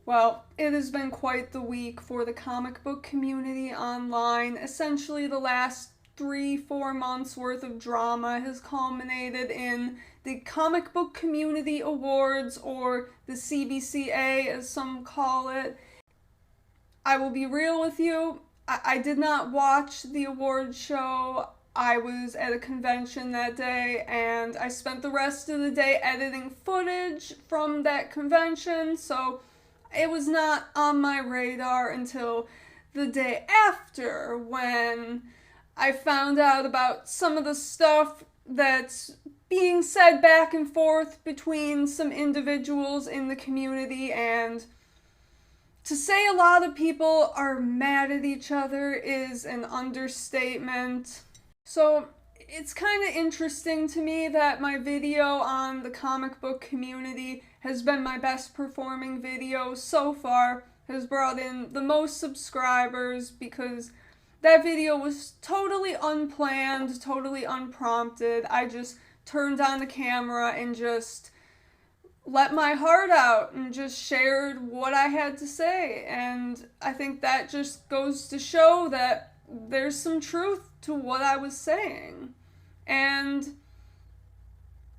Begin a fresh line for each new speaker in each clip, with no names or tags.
Well, it has been quite the week for the comic book community online. Essentially, the last 3-4 months worth of drama has culminated in the Comic Book Community Awards, or the CBCA as some call it. I will be real with you, I did not watch the award show. I was at a convention that day and I spent the rest of the day editing footage from that convention, so it was not on my radar until the day after when I found out about some of the stuff that's being said back and forth between some individuals in the community. And to say a lot of people are mad at each other is an understatement. So it's kind of interesting to me that my video on the comic book community has been my best performing video so far, has brought in the most subscribers, because that video was totally unplanned, totally unprompted. I just turned on the camera and just let my heart out and just shared what I had to say. And I think that just goes to show that there's some truth to what I was saying. And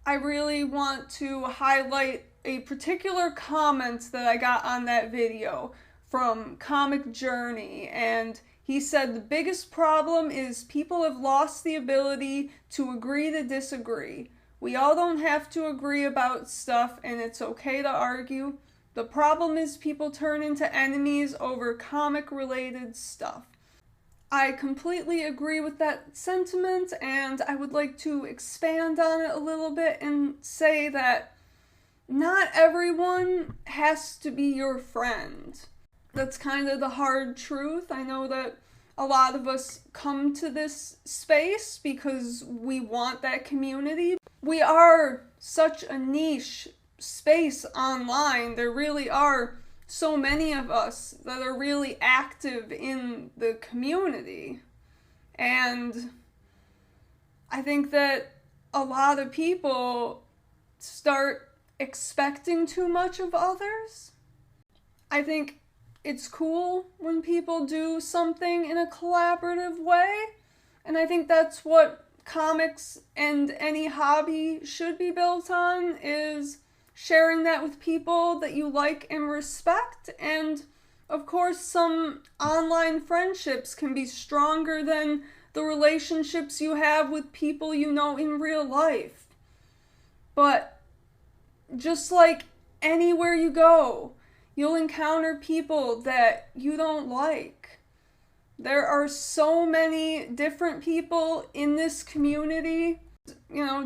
I really want to highlight a particular comment that I got on that video from Comic Journey, and he said the biggest problem is people have lost the ability to agree to disagree. We all don't have to agree about stuff, and it's okay to argue. The problem is people turn into enemies over comic-related stuff. I completely agree with that sentiment, and I would like to expand on it a little bit and say that not everyone has to be your friend. That's kind of the hard truth. I know that a lot of us come to this space because we want that community. We are such a niche space online. There really are so many of us that are really active in the community. And I think that a lot of people start expecting too much of others. I think it's cool when people do something in a collaborative way, and I think that's what comics and any hobby should be built on, is sharing that with people that you like and respect. And of course, some online friendships can be stronger than the relationships you have with people you know in real life. But just like anywhere you go, you'll encounter people that you don't like. There are so many different people in this community,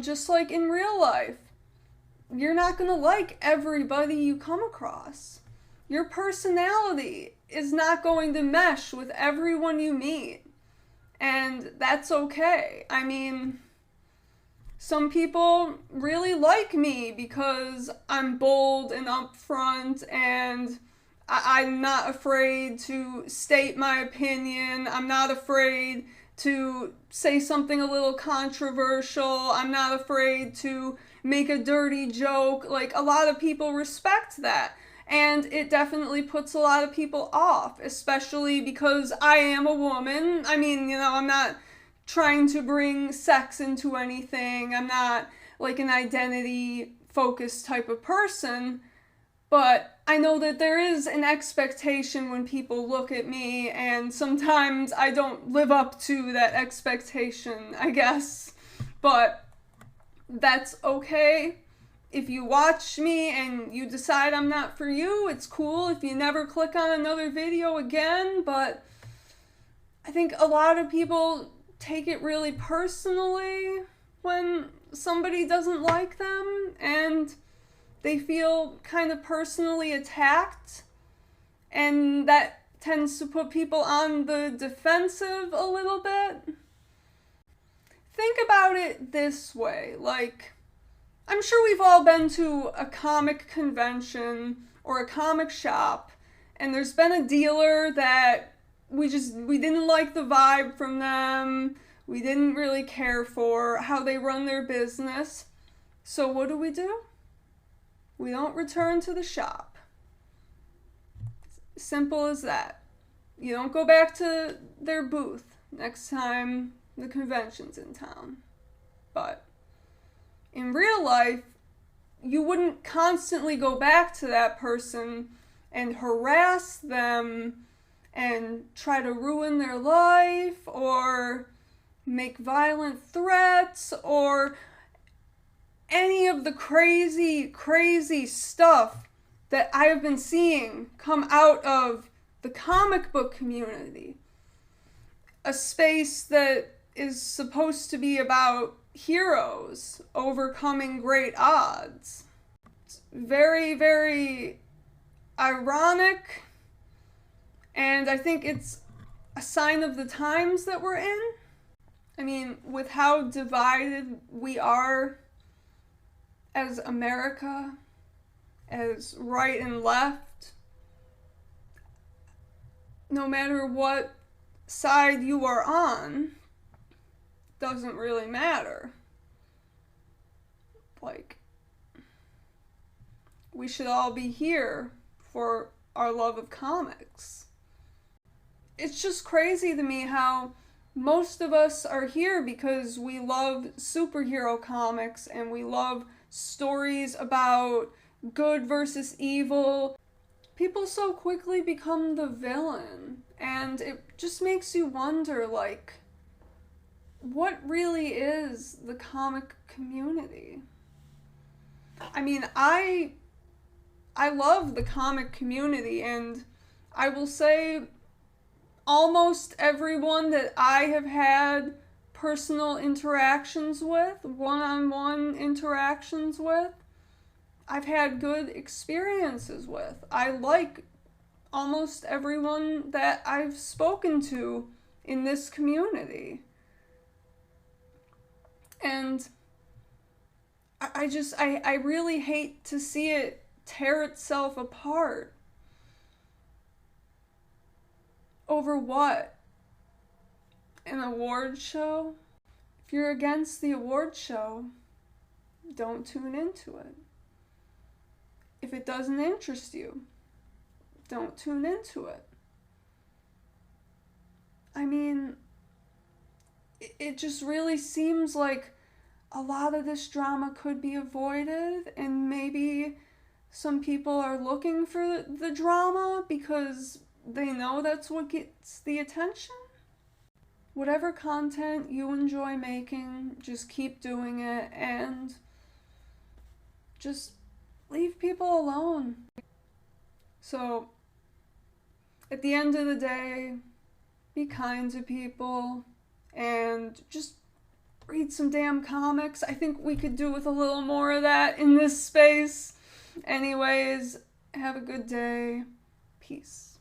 just like in real life. You're not going to like everybody you come across. Your personality is not going to mesh with everyone you meet. And that's okay. I mean, some people really like me because I'm bold and upfront, and I'm not afraid to state my opinion. I'm not afraid to say something a little controversial. I'm not afraid to make a dirty joke. Like, a lot of people respect that. And it definitely puts a lot of people off, especially because I am a woman. I mean, I'm not trying to bring sex into anything. I'm not like an identity-focused type of person. But I know that there is an expectation when people look at me, and sometimes I don't live up to that expectation, I guess. But that's okay. If you watch me and you decide I'm not for you, it's cool if you never click on another video again. But I think a lot of people take it really personally when somebody doesn't like them, and they feel kind of personally attacked, and that tends to put people on the defensive a little bit. Think about it this way, like, I'm sure we've all been to a comic convention or a comic shop, and there's been a dealer that we didn't like the vibe from them, we didn't really care for how they run their business. So what do? We don't return to the shop. Simple as that. You don't go back to their booth next time the convention's in town. But in real life, you wouldn't constantly go back to that person and harass them and try to ruin their life or make violent threats or any of the crazy stuff that I have been seeing come out of the comic book community. A space that is supposed to be about heroes overcoming great odds. It's very, very ironic, and I think it's a sign of the times that we're in. I mean, with how divided we are as America, as right and left, no matter what side you are on, doesn't really matter. Like, we should all be here for our love of comics. It's just crazy to me how most of us are here because we love superhero comics and we love stories about good versus evil. People so quickly become the villain, and it just makes you wonder, like, what really is the comic community? I mean, I love the comic community, and I will say almost everyone that I have had personal interactions with, one-on-one interactions with, I've had good experiences with. I like almost everyone that I've spoken to in this community. And I really hate to see it tear itself apart. Over what? An award show? If you're against the award show, don't tune into it. If it doesn't interest you, don't tune into it. I mean, it just really seems like a lot of this drama could be avoided, and maybe some people are looking for the drama because they know that's what gets the attention. Whatever content you enjoy making, just keep doing it and just leave people alone. So, at the end of the day, be kind to people and just read some damn comics. I think we could do with a little more of that in this space. Anyways, have a good day. Peace.